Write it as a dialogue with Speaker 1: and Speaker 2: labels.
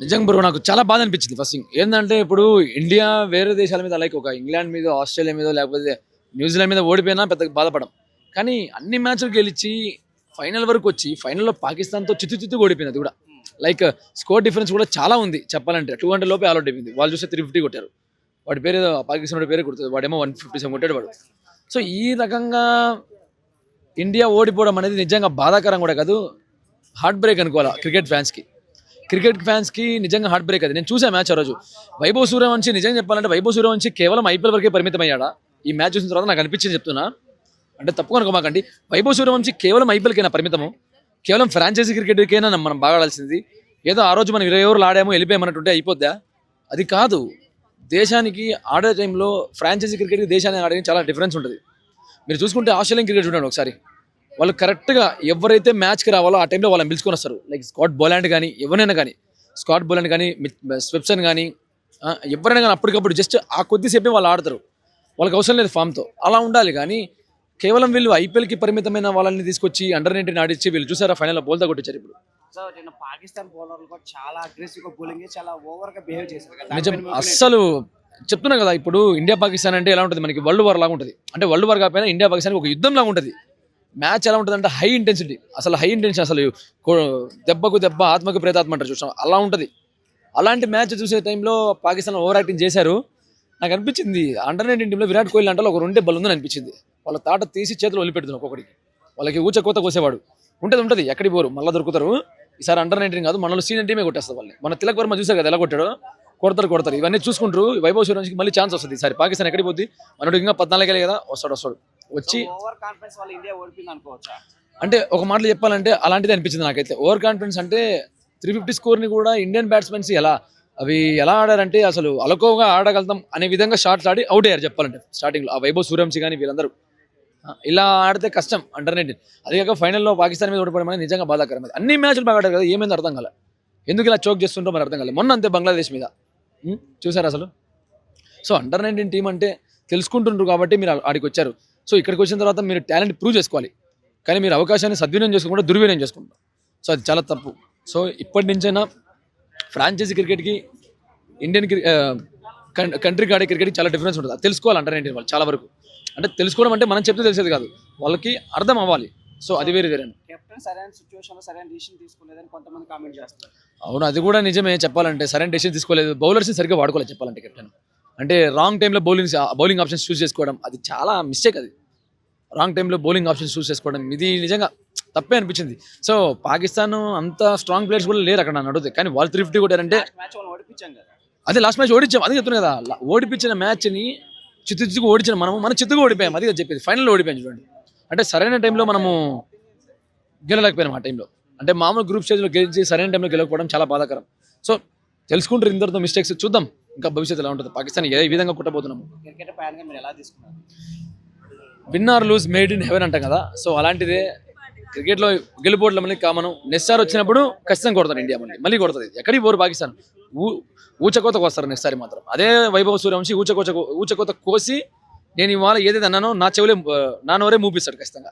Speaker 1: నిజంగా బ్రో నాకు చాలా బాధ అనిపించింది ఫస్ట్ థింగ్. ఏందంటే ఇప్పుడు ఇండియా వేరే దేశాల మీద లైక్ ఒక ఇంగ్లాండ్ మీద, ఆస్ట్రేలియా మీద లేకపోతే న్యూజిలాండ్ మీద ఓడిపోయినా పెద్దగా బాధపడం. కానీ అన్ని మ్యాచ్‌లు గెలిచి ఫైనల్ వరకు వచ్చి ఫైనల్‌లో పాకిస్తాన్‌తో చిత్తు ఓడిపోయింది అది కూడా. లైక్ స్కోర్ డిఫరెన్స్ కూడా చాలా ఉంది చెప్పాలంటే. 200 లోపే ఆల్ ఔట్ అయిపోయింది. వాళ్ళు చూస్తే 350 కొట్టారు. వాడి పేరేదో పాకిస్తాన్ వాడి పేరే గుర్తులేదు. వాడేమో 157 కొట్టాడు వాడు. సో ఈ రకంగా ఇండియా ఓడిపోవడం అనేది నిజంగా బాధాకరం కూడా కాదు. హార్ట్ బ్రేక్ అనుకోవాలా క్రికెట్ ఫ్యాన్స్‌కి నిజంగా హార్ట్ బ్రేక్ అది. నేను చూసా మ్యాచ్ ఆ రోజు. వైభవ్ సూర్యవంశి నిజంగా చెప్పాలంటే వైభవ్ సూర్యవంశి కేవలం ఐపీఎల్ వరకే పరిమితమయ్యాడా? ఈ మ్యాచ్ చూసిన తర్వాత నాకు అనిపించింది చెప్తున్నా. అంటే తప్పుగా అనుకోమాకండి. వైభవ్ సూర్యవంశి కేవలం ఐపీఎల్‌కేనా పరిమితము? కేవలం ఫ్రాంచైజీ క్రికెట్‌కేనా మనం బాగా ఆడాల్సింది? ఏదో ఆ రోజు మనం 20 ఓవర్లు ఆడాము వెళ్ళిపోయామన్నట్టుంటే అయిపోద్దా? అది కాదు. దేశానికి ఆడే టైంలో ఫ్రాంచైజీ క్రికెట్‌కి దేశానికి ఆడడానికి చాలా డిఫరెన్స్ ఉంటుంది. మీరు చూసుకుంటే ఆస్ట్రేలియన్ క్రికెట్ చూడండి ఒకసారి. వాళ్ళు కరెక్ట్‌గా ఎవరైతే మ్యాచ్‌కి రావాలో ఆ టైంలో వాళ్ళని పిలుచుకొని వస్తారు. లైక్ స్కాట్ బోలాండ్ కానీ ఎవరైనా కానీ స్కాట్ బోలాండ్ కానీ స్వెప్సన్ కానీ ఎవరైనా కానీ అప్పటికప్పుడు జస్ట్ ఆ కొద్దిసేపే వాళ్ళు ఆడతారు. వాళ్ళకి అవసరం లేదు ఫామ్‌తో. అలా ఉండాలి కానీ కేవలం వీళ్ళు ఐపీఎల్‌కి పరిమితమైన వాళ్ళని తీసుకొచ్చి అండర్ 19 ఆడిచ్చి వీళ్ళు చూసారా ఫైనల్‌లో బోల్తా కొట్టించారు ఇప్పుడు.
Speaker 2: సో నిన్న పాకిస్తాన్ బౌలర్లు కూడా చాలా అగ్రెసివ్‌గా బౌలింగ్ చేసి చాలా ఓవర్‌గా బిహేవ్ చేశారు కదా.
Speaker 1: నిజం
Speaker 2: దానిపైన మీ ఒపీనియన్ ఏంటి?
Speaker 1: అస్సలు చెప్తున్నా కదా ఇప్పుడు ఇండియా పాకిస్తాన్ అంటే ఎలా ఉంటుంది మనకి వరల్డ్ వార్ లాగా ఉంటుంది. అంటే వరల్డ్ వార్ కాకపోయినా ఇండియా పాకిస్తాన్ ఒక యుద్ధం లాగా ఉంటుంది. మ్యాచ్ ఎలా ఉంటుంది అంటే హై ఇంటెన్సిటీ అసలు దెబ్బకు దెబ్బ ఆత్మకు ప్రేతాత్మ అంటారు చూసాం అలా ఉంటుంది. అలాంటి మ్యాచ్ చూసే టైంలో పాకిస్తాన్ ఓవర్ యాక్టింగ్ చేశారు. నాకు అనిపించింది అండర్ 19 టీంలో విరాట్ కోహ్లీ అంటే ఒక రెండే బల్ ఉందని అనిపించింది. వాళ్ళ తాట తీసి చేతులు వదిలిపెడుతున్నారు ఒక్కొక్కడికి. వాళ్ళకి ఊచకోత కోసేవాడు ఉంటుంది ఎక్కడికి పోరు మళ్ళీ దొరుకుతారు. ఈసారి అండర్ 19 కాదు మనలో సీనియర్ టీమే కొట్టేస్తుంది వాళ్ళని. మన తిలక్ వర్మ చూసారు కదా ఎలా కొట్టాడో కొడతారు ఇవన్నీ చూసుకుంటారు. వైభవ్ సూర్యవంశికి మళ్ళీ ఛాన్స్ వస్తుంది. ఈసారి పాకిస్తాన్ ఎక్కడికి పోద్ది మనోడు ఇంకా 14 కదా వస్తాడు వచ్చి
Speaker 2: ఓవర్ కాన్ఫిడెన్స్ వల్ల ఇండియా ఓడిపోయింది అనుకోవచ్చా?
Speaker 1: అంటే ఒక మాటలో చెప్పాలంటే అలాంటిది అనిపించింది నాకైతే. ఓవర్ కాన్ఫిడెన్స్ అంటే 350 స్కోర్ని కూడా ఇండియన్ బ్యాట్స్మెన్స్ ఎలా ఆడారంటే అసలు అలకోగా ఆడగలుగుతాం అనే విధంగా షాట్స్ ఆడి అవుట్ అయ్యారు చెప్పాలంటే స్టార్టింగ్లో. ఆ వైభవ్ సూర్యవంశి కానీ వీళ్ళందరూ ఇలా ఆడితే కష్టం అండర్ 19. అదే కాక ఫైనల్లో పాకిస్తాన్ మీద ఓడిపోవడం అనేది నిజంగా బాధాకరం. అన్ని మ్యాచ్లు బాగా ఆడారు కదా ఏమైందో అర్థం కాలే. ఎందుకు ఇలా చోక్ చేస్తుంటో మరి అర్థం కాలేదు. మొన్న అంతే బంగ్లాదేశ్ మీద చూసారు అసలు. సో అండర్ 19 టీం అంటే తెలుసుకుంటుండ్రు కాబట్టి మీరు ఆడికి వచ్చారు. సో ఇక్కడికి వచ్చిన తర్వాత మీరు టాలెంట్ ప్రూవ్ చేసుకోవాలి. కానీ మీరు అవకాశాన్ని సద్వినియోగం చేసుకోకుండా దుర్వినియోగం చేసుకుంటారు. సో అది చాలా తప్పు. సో ఇప్పటి నుంచైనా ఫ్రాంచైజీ క్రికెట్కి ఇండియన్ కంట్రీకి ఆడే క్రికెట్కి చాలా డిఫరెన్స్ ఉంటుంది. అది తెలుసుకోవాలి అండర్ 19 వాళ్ళు చాలా వరకు. అంటే తెలుసుకోవడం అంటే మనం చెప్తే తెలిసేది కాదు, వాళ్ళకి అర్థం అవ్వాలి. సో అది వేరే
Speaker 2: కెప్టెన్ సరైన సిచ్యువేషన్లో సరైన డిసిషన్ తీసుకోలేదని కొంతమంది కామెంట్ చేస్తారు.
Speaker 1: అవును అది కూడా నిజమే చెప్పాలంటే. సరైన డెసిషన్ తీసుకోలేదు. బౌలర్స్ని సరిగ్గా వాడుకోలేదు చెప్పాలంటే కెప్టెన్. అంటే రాంగ్ టైంలో బౌలింగ్ ఆప్షన్స్ చూస్ చేసుకోవడం అది చాలా మిస్టేక్. అది రాంగ్ టైంలో బౌలింగ్ ఆప్షన్స్ చూస్ చేసుకోవడం ఇది నిజంగా తప్పే అనిపించింది. సో పాకిస్తాన్ అంత స్ట్రాంగ్ ప్లేయర్స్ కూడా లేరు అక్కడ నన్ను అడిగితే. కానీ వాళ్ళు 350 కొట్టారంటే
Speaker 2: మ్యాచ్ వాళ్ళు ఓడిపించాం కదా.
Speaker 1: అదే లాస్ట్ మ్యాచ్ ఓడించాం. అదే చెప్తున్నాను కదా ఓడిపించిన మ్యాచ్ని చిత్తుగా ఓడించిన మనం చిత్తుగా ఓడిపోయాం. అది చెప్పేది ఫైనల్లో ఓడిపోయాం చూడండి. అంటే సరైన టైంలో మనము గెలలేకపోయాం ఆ టైంలో. అంటే మామూలు గ్రూప్ స్టేజ్లో గెలిచి సరైన టైంలో గెలవకపోవడం చాలా బాధాకరం. సో తెలుసుకుంటారు ఇందరితో మిస్టేక్స్. చూద్దాం ఇంకా భవిష్యత్తు ఎలా ఉంటుంది. పాకిస్తాన్ ఏ విధంగా కొట్టబోతున్నాము.
Speaker 2: క్రికెట్ ప్యాన్గా మీరు ఎలా తీసుకున్నారు?
Speaker 1: Win or lose made in heaven అంటాం కదా. సో అలాంటిదే క్రికెట్లో గెలుపోవడం అనేది కామను. నెక్స్ట్ సారి వచ్చినప్పుడు ఖచ్చితంగా కొడతారు ఇండియా మళ్ళీ కొడుతుంది. ఎక్కడికి పోరు పాకిస్తాన్. ఊచకోతకు వస్తారు నెక్స్ట్ సారి మాత్రం. అదే వైభవ్ సూర్యవంశి ఊచకోత కోసి నేను ఇవాళ ఏదైతే అన్నానో నా నోరే మూపిస్తాడు ఖచ్చితంగా.